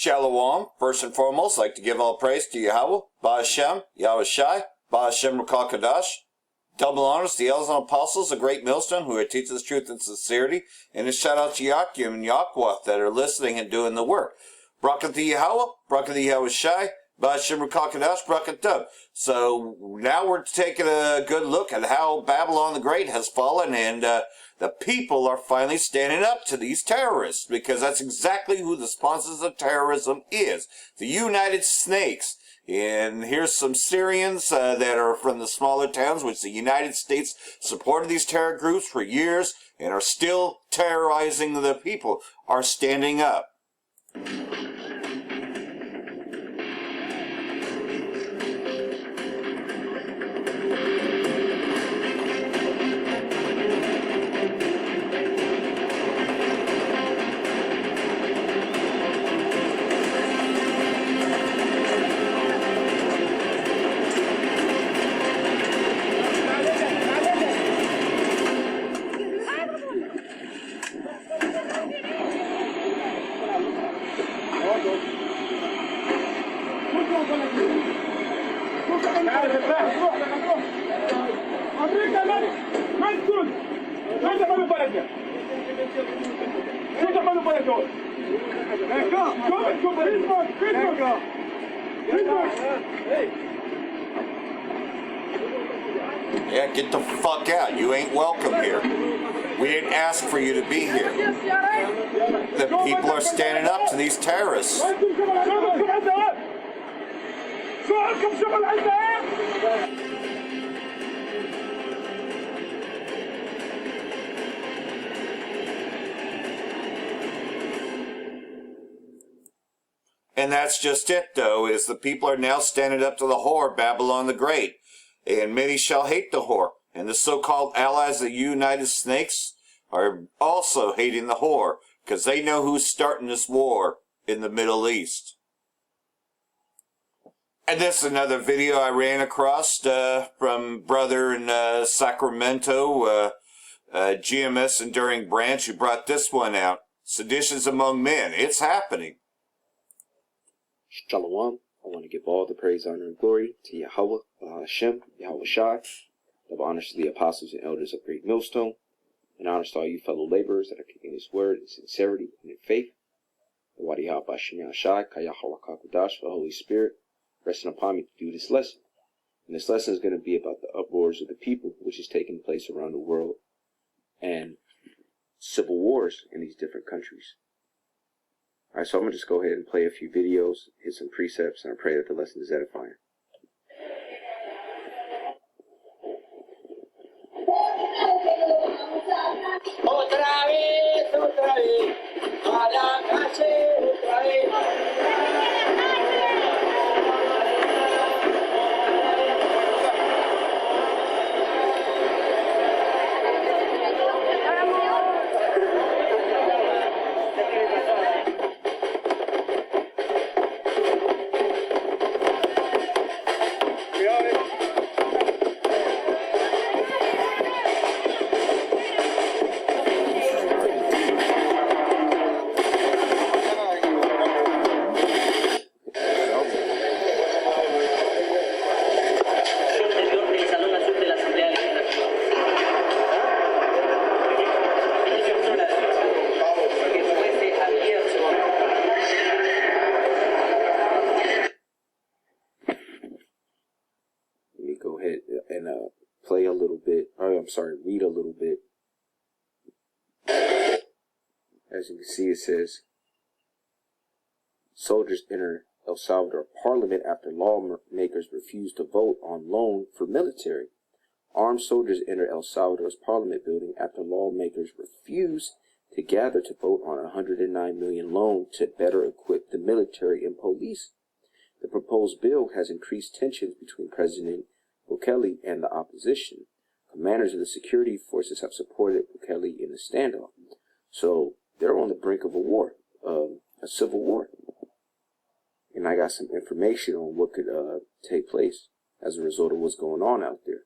Shalom. First and foremost, I'd like to give all praise to Yahweh, Ba'ashem, Yahweh Shai, Ba'ashem Rakal Kadash. Double honors to the elders and apostles, a great millstone who are teaching us truth and sincerity, and a shout out to Yakim and Yahweh that are listening and doing the work. Brakat the Yahweh, Brakat the Yahweh Shai, Ba'ashem Rakal Kadash, Brakat Dub. So now we're taking a good look at how Babylon the Great has fallen, and the people are finally standing up to these terrorists, because that's exactly who the sponsors of terrorism is. The United Snakes. And here's some Syrians that are from the smaller towns, which the United States supported these terror groups for years and are still terrorizing the people, are standing up. Yeah, get the fuck out. You ain't welcome here. We didn't ask for you to be here. The people are standing up to these terrorists. And that's just it, though, is the people are now standing up to the whore, Babylon the Great. And many shall hate the whore. And the so-called allies of the United Snakes are also hating the whore, because they know who's starting this war in the Middle East. And this is another video I ran across from brother in Sacramento, GMS Enduring Branch, who brought this one out. Seditions among men. It's happening. Shalom. I want to give all the praise, honor, and glory to Yahweh, Hashem, Yahweh Shai. Give honors to the apostles and elders of Great Millstone, and honors to all you fellow laborers that are keeping His word in sincerity and in faith. The Wadi Yahweh Hashem Shai, Kayah Hawakakudash, the Holy Spirit, resting upon me to do this lesson. And this lesson is going to be about the uproars of the people, which is taking place around the world, and civil wars in these different countries. Alright, so I'm going to just go ahead and play a few videos, hit some precepts, and I pray that the lesson is edifying. Read a little bit. As you can see, it says, soldiers enter El Salvador Parliament after lawmakers refuse to vote on loan for military. Armed soldiers enter El Salvador's Parliament building after lawmakers refuse to gather to vote on a $109 million loan to better equip the military and police. The proposed bill has increased tensions between President Bukele and the opposition. Commanders of the security forces have supported Bukele in the standoff. So they're on the brink of a war, a civil war. And I got some information on what could take place as a result of what's going on out there.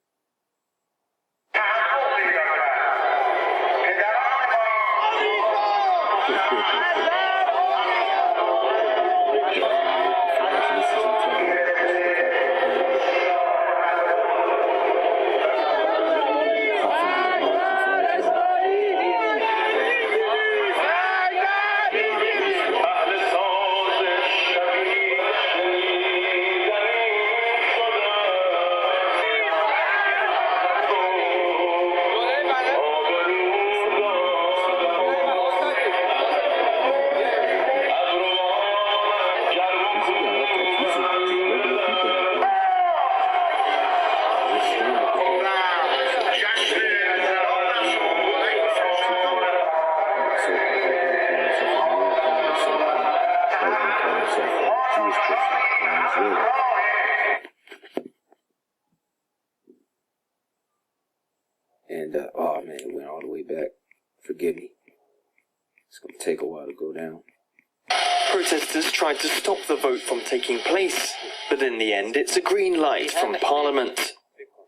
Forgive me. It's going to take a while to go down. Protesters tried to stop the vote from taking place, but in the end it's a green light from Parliament.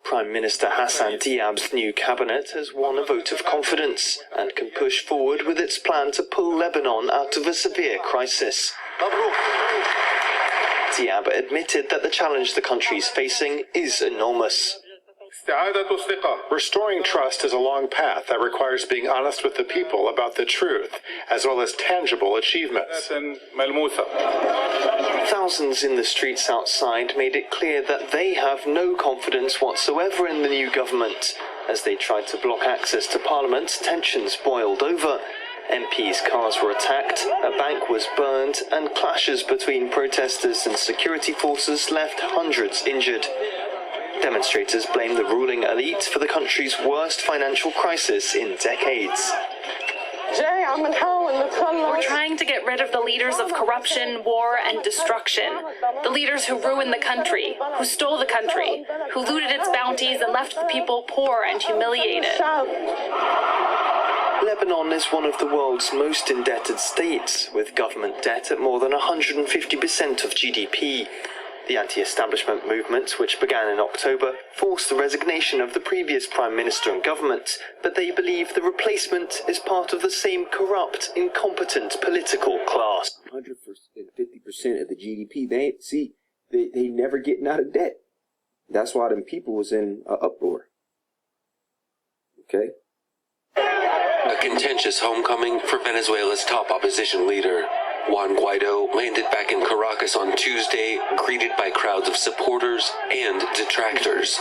Prime Minister Hassan Diab's new cabinet has won a vote of confidence and can push forward with its plan to pull Lebanon out of a severe crisis. Diab admitted that the challenge the country is facing is enormous. Restoring trust is a long path that requires being honest with the people about the truth, as well as tangible achievements. Thousands in the streets outside made it clear that they have no confidence whatsoever in the new government. As they tried to block access to Parliament, tensions boiled over. MPs' cars were attacked, a bank was burned, and clashes between protesters and security forces left hundreds injured. Demonstrators blame the ruling elite for the country's worst financial crisis in decades. We're trying to get rid of the leaders of corruption, war, and destruction. The leaders who ruined the country, who stole the country, who looted its bounties and left the people poor and humiliated. Lebanon is one of the world's most indebted states, with government debt at more than 150% of GDP. The anti-establishment movement, which began in October, forced the resignation of the previous prime minister and government, but they believe the replacement is part of the same corrupt, incompetent political class. 150% of the GDP, they never getting out of debt. That's why them people was in an uproar. Okay? A contentious homecoming for Venezuela's top opposition leader. Juan Guaido landed back in Caracas on Tuesday, greeted by crowds of supporters and detractors.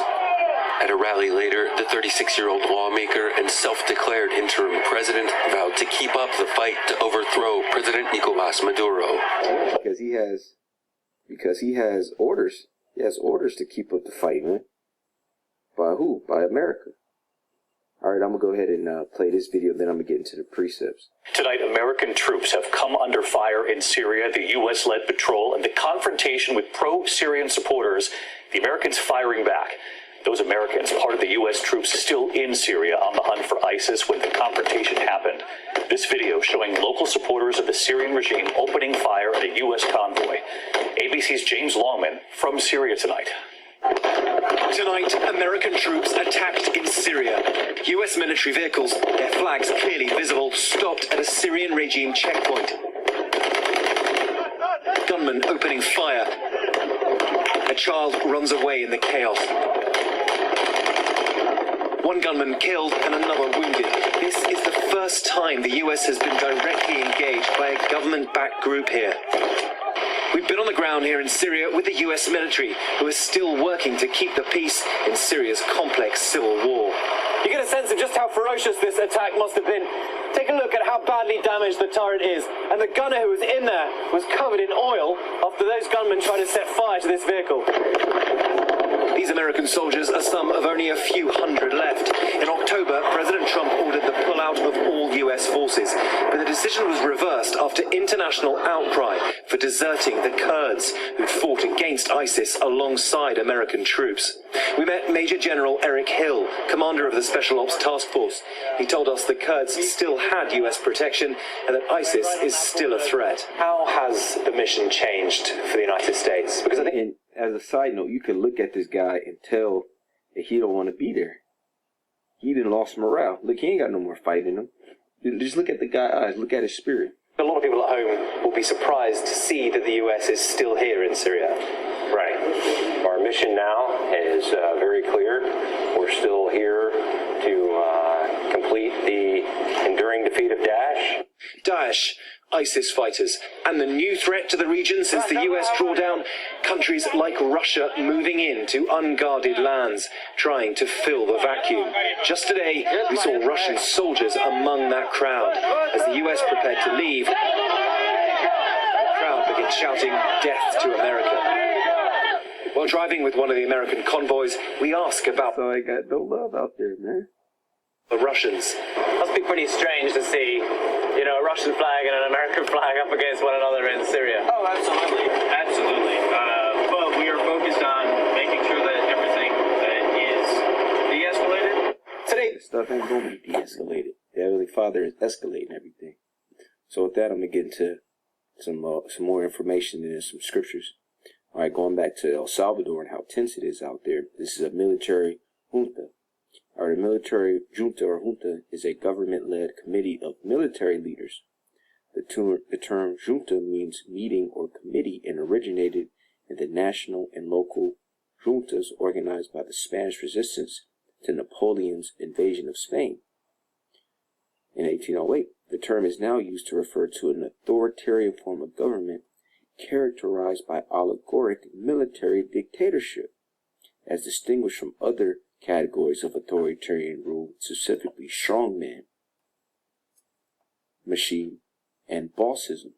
At a rally later, the 36-year-old lawmaker and self-declared interim president vowed to keep up the fight to overthrow President Nicolás Maduro. Because he has orders. He has orders to keep up the fight, man. By who? By America. All right, I'm going to go ahead and play this video, then I'm going to get into the precepts. Tonight, American troops have come under fire in Syria, the U.S.-led patrol, and the confrontation with pro-Syrian supporters, the Americans firing back. Those Americans, part of the U.S. troops still in Syria on the hunt for ISIS when the confrontation happened. This video showing local supporters of the Syrian regime opening fire at a U.S. convoy. ABC's James Longman from Syria tonight. Tonight, American troops attacked in Syria. U.S. military vehicles, their flags clearly visible, stopped at a Syrian regime checkpoint. Gunmen opening fire. A child runs away in the chaos. One gunman killed and another wounded. This is the first time the U.S. has been directly engaged by a government-backed group here. We've been on the ground here in Syria with the U.S. military, who is still working to keep the peace in Syria's complex civil war. You get a sense of just how ferocious this attack must have been. Take a look at how badly damaged the turret is. And the gunner who was in there was covered in oil after those gunmen tried to set fire to this vehicle. These American soldiers are some of only a few hundred left. In October, President Trump ordered the pullout of all U.S. forces, but the decision was reversed after international outcry for deserting the Kurds who'd fought against ISIS alongside American troops. We met Major General Eric Hill, commander of the Special Ops Task Force. He told us the Kurds still had U.S. protection and that ISIS is still a threat. How has the mission changed for the United States? Because I think... And as a side note, you can look at this guy and tell that he don't want to be there. He done lost morale. Look, he ain't got no more fight in him. Just look at the guy's eyes. Look at his spirit. A lot of people at home will be surprised to see that the U.S. is still here in Syria. Right. Our mission now is very clear. We're still here to complete the enduring defeat of Daesh. Daesh, ISIS fighters, and the new threat to the region since the US drawdown, countries like Russia moving into unguarded lands, trying to fill the vacuum. Just today, we saw Russian soldiers among that crowd. As the US prepared to leave, the crowd began shouting, "Death to America." While driving with one of the American convoys, we ask about So I got no love out there, man. the Russians. Must be pretty strange to see, you know, a Russian flag and an American flag up against one another in Syria. Oh, absolutely. Absolutely. But we are focused on making sure that everything that is de-escalated. Today, This stuff ain't gonna be de-escalated. They're really fighting. grandfather is escalating everything. So with that, I'm going to get into some more information and some scriptures. All right, going back to El Salvador and how tense it is out there. This is a military junta. All right, a military junta or junta is a government-led committee of military leaders. The term junta means meeting or committee and originated in the national and local juntas organized by the Spanish resistance to Napoleon's invasion of Spain in 1808. The term is now used to refer to an authoritarian form of government characterized by allegoric military dictatorship, as distinguished from other categories of authoritarian rule, specifically strongman, machine, and bossism.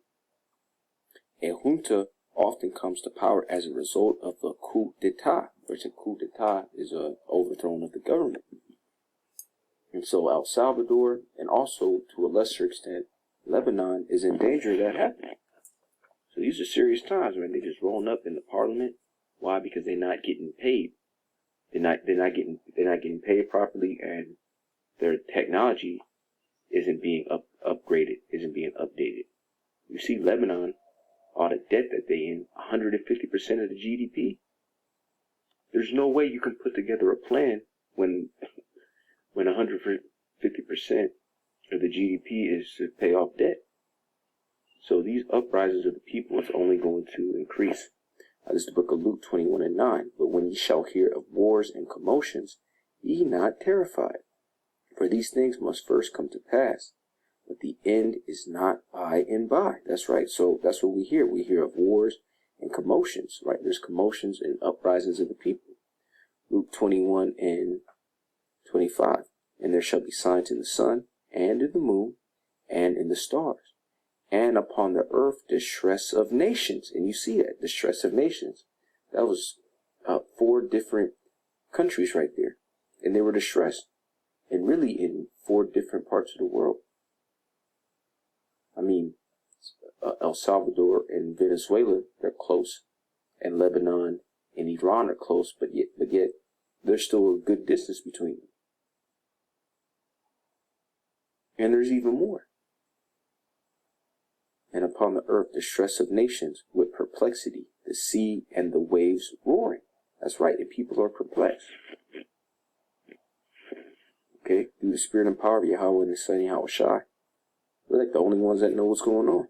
A junta often comes to power as a result of a coup d'etat, which a coup d'etat is an overthrow of the government. And so El Salvador, and also to a lesser extent, Lebanon, is in danger of that happening. So these are serious times, man. They're just rolling up in the parliament. Why? Because they're not getting paid. They're not getting paid properly, and their technology isn't being upgraded, isn't being updated. You see Lebanon, all the debt that they in, 150% of the GDP. There's no way you can put together a plan when 150% of the GDP is to pay off debt. So these uprisings of the people is only going to increase. This is the book of Luke 21:9. But when ye shall hear of wars and commotions, ye not terrified. For these things must first come to pass, but the end is not by and by. That's right. So that's what we hear. We hear of wars and commotions, right? There's commotions and uprisings of the people. Luke 21:25. And there shall be signs in the sun, and in the moon, and in the stars, and upon the earth distress of nations. And you see that, distress of nations. That was 4 different countries right there. And they were distressed. And really in 4 different parts of the world. I mean, El Salvador and Venezuela, they're close. And Lebanon and Iran are close, but yet there's still a good distance between them. And there's even more. And upon the earth distress of nations with perplexity, the sea and the waves roaring. That's right, and people are perplexed. Okay, through the spirit and power of Yahweh and His Son Yahweh Shai. We're like the only ones that know what's going on.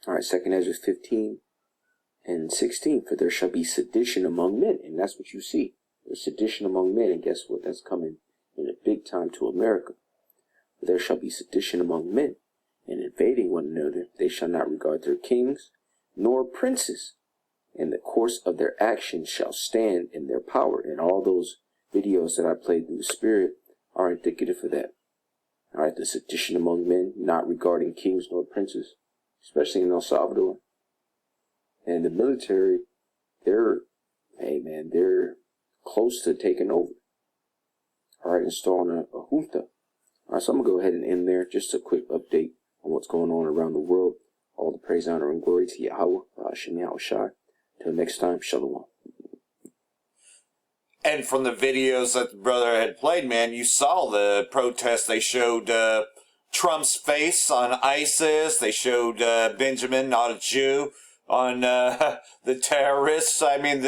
All right, 2 Ezra 15:16. For there shall be sedition among men, and that's what you see. There's sedition among men, and guess what? That's coming in a big time to America. For there shall be sedition among men, and invading one another, they shall not regard their kings nor princes, and the course of their actions shall stand in their power. And all those videos that I played through the Spirit are indicative of that. All right, the sedition among men, not regarding kings nor princes, especially in El Salvador. And the military, they're close to taking over. All right, installing a junta. All right, so I'm going to go ahead and end there. Just a quick update on what's going on around the world. All the praise, honor, and glory to Yahweh, Hashem Yahweh Shai. Till next time, Shalom. And from the videos that the brother had played, man, you saw the protests. They showed Trump's face on ISIS. They showed Benjamin, not a Jew, on the terrorists. I mean,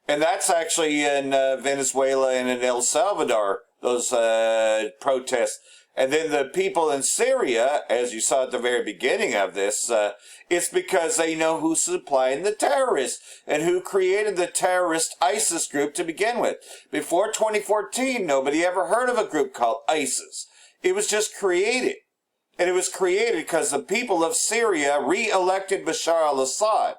and that's actually in Venezuela and in El Salvador, those protests. And then the people in Syria, as you saw at the very beginning of this, it's because they know who's supplying the terrorists and who created the terrorist ISIS group to begin with. Before 2014, nobody ever heard of a group called ISIS. It was just created. And it was created because the people of Syria re-elected Bashar al-Assad.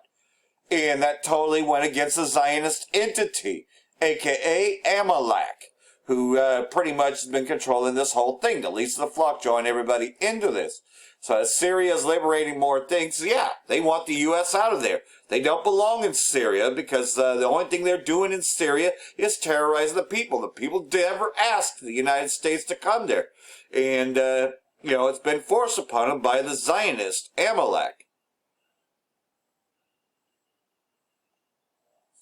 And that totally went against the Zionist entity, a.k.a. Amalek, who pretty much has been controlling this whole thing. The least of the flock joined everybody into this. So as Syria is liberating more things, yeah, they want the U.S. out of there. They don't belong in Syria because the only thing they're doing in Syria is terrorizing the people. The people never asked the United States to come there. And, it's been forced upon them by the Zionist, Amalek.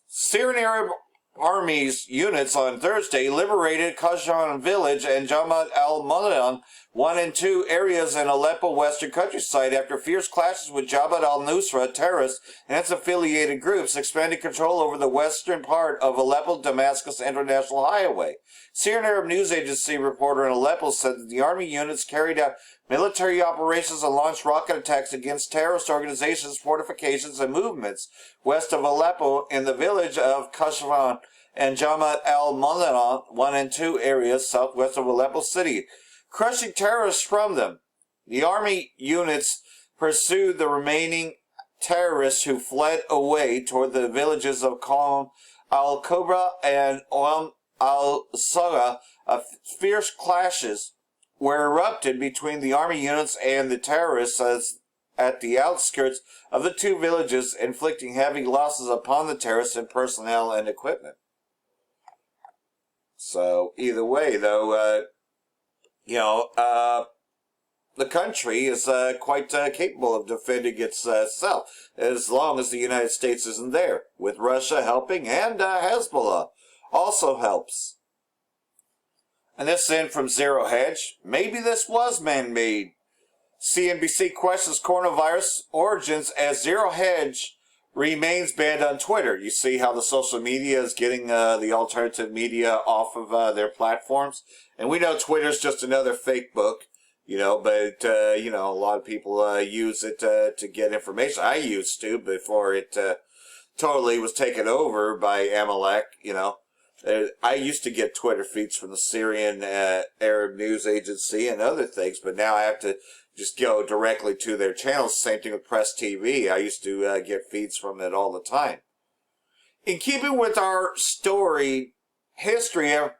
Syrian Arab Army's units on Thursday liberated Kashan village and Jamaat al-Mulayan 1 and 2 areas in Aleppo western countryside after fierce clashes with Jabhat al-Nusra terrorists and its affiliated groups expanded control over the western part of Aleppo-Damascus International Highway. Syrian Arab News Agency reporter in Aleppo said that the army units carried out military operations and launched rocket attacks against terrorist organizations, fortifications, and movements west of Aleppo in the village of Kashan and Jamaat al-Mulayan 1 and 2 areas southwest of Aleppo city, crushing terrorists from them. The army units pursued the remaining terrorists who fled away toward the villages of Qom al-Kubra and al-Saga. Fierce clashes were erupted between the army units and the terrorists at the outskirts of the two villages, inflicting heavy losses upon the terrorists in personnel and equipment. So, either way, though, the country is quite capable of defending itself, as long as the United States isn't there, with Russia helping, and Hezbollah also helps. And this in from Zero Hedge. Maybe this was man-made. CNBC questions coronavirus origins as Zero Hedge remains banned on Twitter. You see how the social media is getting the alternative media off of their platforms. And we know Twitter's just another fake book, but, a lot of people use it to get information. I used to before it totally was taken over by Amalek, I used to get Twitter feeds from the Syrian Arab News Agency and other things, but now I have to just go directly to their channels. Same thing with Press TV. I used to get feeds from it all the time. In keeping with our story history of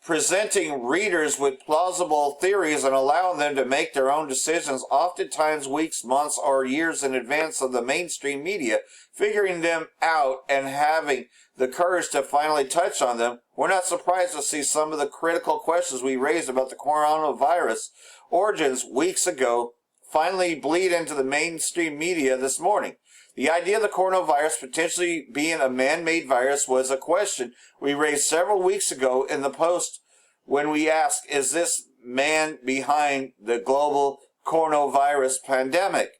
presenting readers with plausible theories and allowing them to make their own decisions, oftentimes weeks, months, or years in advance of the mainstream media, figuring them out and having the courage to finally touch on them, we're not surprised to see some of the critical questions we raised about the coronavirus origins weeks ago finally bleed into the mainstream media this morning. The idea of the coronavirus potentially being a man-made virus was a question we raised several weeks ago in the post when we asked, is this man behind the global coronavirus pandemic?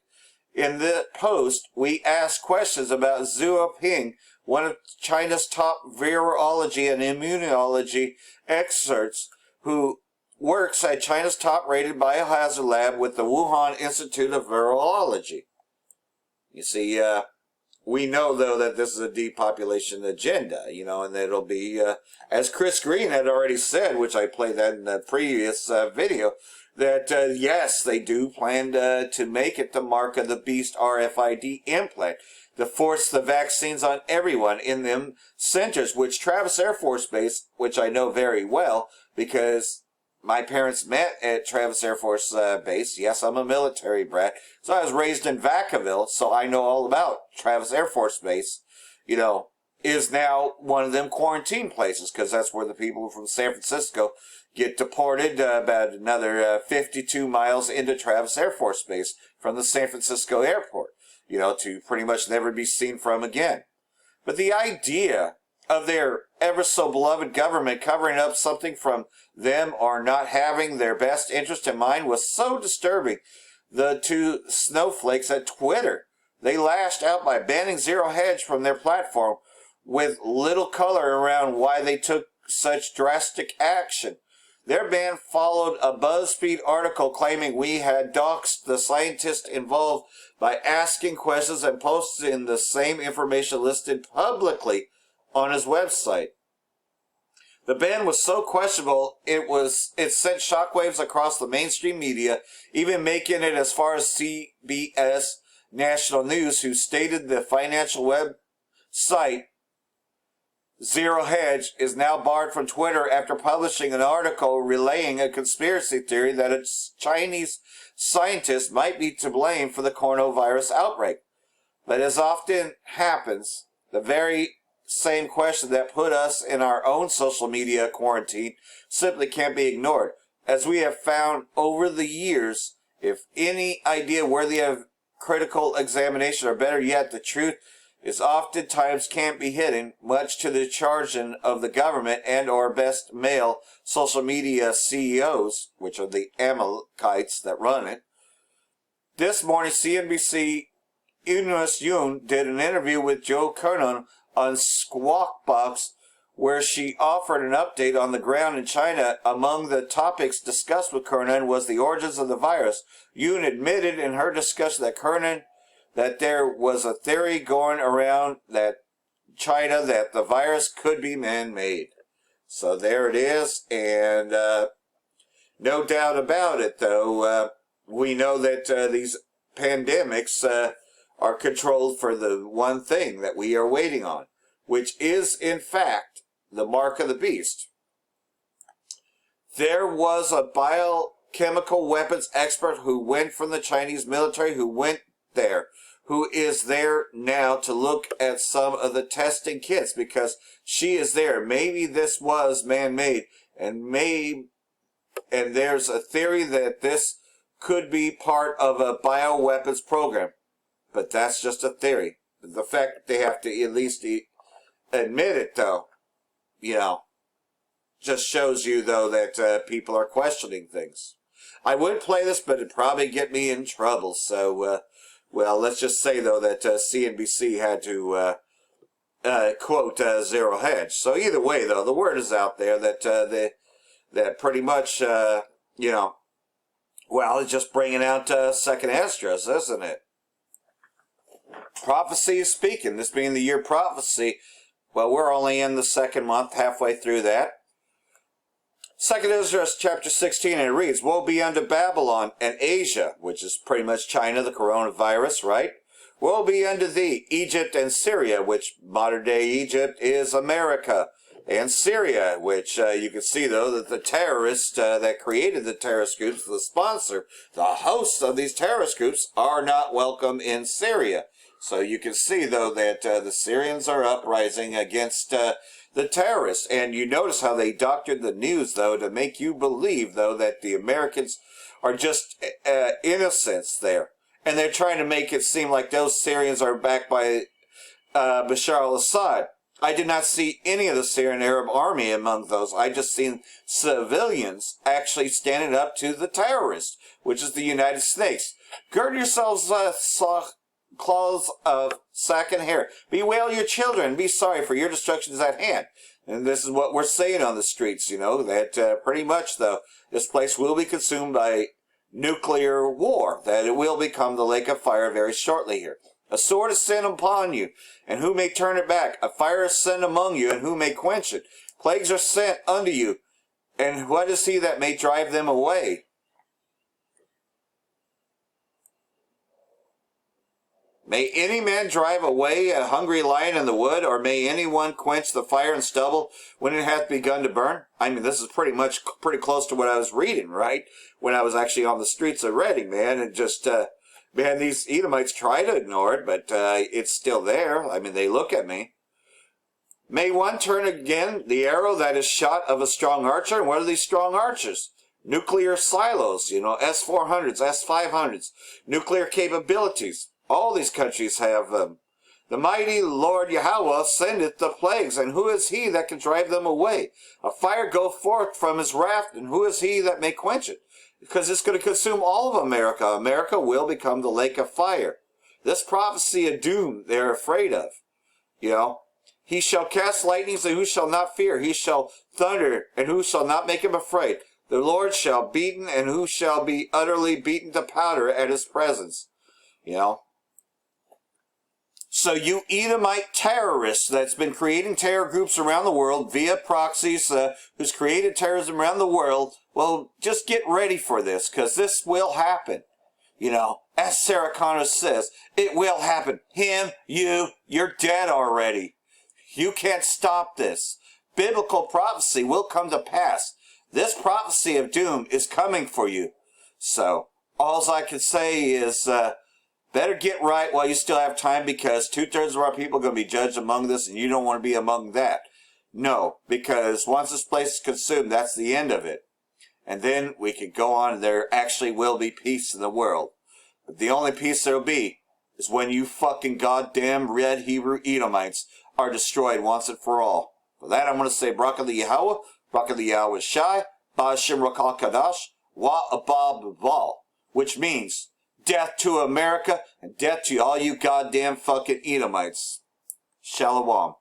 In the post, we asked questions about Zhu Ping, one of China's top virology and immunology experts who works at China's top-rated biohazard lab with the Wuhan Institute of Virology. You see, we know, though, that this is a depopulation agenda, and that it'll be, as Chris Green had already said, which I played that in the previous video, that, yes, they do plan to make it the mark of the beast RFID implant, to force the vaccines on everyone in them centers, which Travis Air Force Base, which I know very well, because my parents met at Travis Air Force Base. Yes, I'm a military brat. So I was raised in Vacaville, so I know all about Travis Air Force Base, is now one of them quarantine places, because that's where the people from San Francisco get deported about another 52 miles into Travis Air Force Base from the San Francisco airport, to pretty much never be seen from again. But the idea of their ever so beloved government covering up something from them or not having their best interest in mind was so disturbing. The two snowflakes at Twitter, they lashed out by banning Zero Hedge from their platform with little color around why they took such drastic action. Their ban followed a BuzzFeed article claiming we had doxed the scientist involved by asking questions and posting the same information listed publicly on his website. The ban was so questionable, it sent shockwaves across the mainstream media, even making it as far as CBS National News, who stated the financial website Zero Hedge is now barred from Twitter after publishing an article relaying a conspiracy theory that a Chinese scientist might be to blame for the coronavirus outbreak. But as often happens, the very same question that put us in our own social media quarantine simply can't be ignored. As we have found over the years, if any idea worthy of critical examination, or better yet, the truth is oftentimes can't be hidden, much to the chagrin of the government and or best male social media CEOs, which are the Amalekites that run it. This morning, CNBC Eunice Yoon did an interview with Joe Kernan on Squawk Box, where she offered an update on the ground in China. Among the topics discussed with Kernan was the origins of the virus. Yoon admitted in her discussion that there was a theory going around that China that the virus could be man-made. So there it is, and no doubt about it, though, we know that these pandemics are controlled for the one thing that we are waiting on, which is, in fact, the mark of the beast. There was a biochemical weapons expert who went from the Chinese military, who went there, who is there now to look at some of the testing kits, because she is there. Maybe this was man-made, and there's a theory that this could be part of a bioweapons program. But that's just a theory. The fact that they have to at least admit it, though, just shows you, though, that people are questioning things. I would play this, but it'd probably get me in trouble. So, well, let's just say, though, that CNBC had to quote Zero Hedge. So either way, though, the word is out there that that pretty much, well, it's just bringing out second Esdras, isn't it? Prophecy is speaking. This being the year prophecy, well, we're only in the second month, halfway through that. Second Esdras chapter 16, and it reads, "Woe be unto Babylon and Asia," which is pretty much China, the coronavirus, right? "Woe be unto thee, Egypt and Syria," which modern day Egypt is America, and Syria, which you can see, though, that the terrorists that created the terrorist groups, the sponsor, the hosts of these terrorist groups, are not welcome in Syria. So you can see, though, that the Syrians are uprising against the terrorists. And you notice how they doctored the news, though, to make you believe, though, that the Americans are just innocents there. And they're trying to make it seem like those Syrians are backed by Bashar al-Assad. I did not see any of the Syrian Arab army among those. I just seen civilians actually standing up to the terrorists, which is the United States. Gird yourselves, cloths of sack and hair. Bewail your children. Be sorry, for your destruction is at hand. And this is what we're saying on the streets, that pretty much, though, this place will be consumed by nuclear war, that it will become the lake of fire very shortly here. "A sword is sent upon you, and who may turn it back? A fire is sent among you, and who may quench it? Plagues are sent unto you, and what is he that may drive them away?" "May any man drive away a hungry lion in the wood, or may any one quench the fire and stubble when it hath begun to burn?" I mean, this is pretty close to what I was reading, right? When I was actually on the streets of Reading, man, and just, man, these Edomites try to ignore it, but it's still there. I mean, they look at me. "May one turn again the arrow that is shot of a strong archer?" And what are these strong archers? Nuclear silos, S-400s, S-500s, nuclear capabilities. All these countries have them. "The mighty Lord Yahweh sendeth the plagues, and who is he that can drive them away? A fire goeth forth from his wrath, and who is he that may quench it?" Because it's going to consume all of America. America will become the lake of fire. This prophecy of doom they're afraid of. "He shall cast lightnings, and who shall not fear? He shall thunder, and who shall not make him afraid? The Lord shall beaten, and who shall be utterly beaten to powder at his presence?" So you Edomite terrorists that's been creating terror groups around the world via proxies, who's created terrorism around the world, well, just get ready for this, because this will happen. As Sarah Connor says, it will happen. Him, you're dead already. You can't stop this. Biblical prophecy will come to pass. This prophecy of doom is coming for you. So, all I can say is, better get right while you still have time, because 2/3 of our people are going to be judged among this, and you don't want to be among that. No, because once this place is consumed, that's the end of it. And then we can go on, and there actually will be peace in the world. But the only peace there will be is when you fucking goddamn red Hebrew Edomites are destroyed once and for all. For that, I'm going to say Barak Yahweh, Barak Yahweh Shai, Ba'ashem Rakal Kadash, Wa Abab Baal, which means death to America and death to all you goddamn fucking Edomites. Shalom.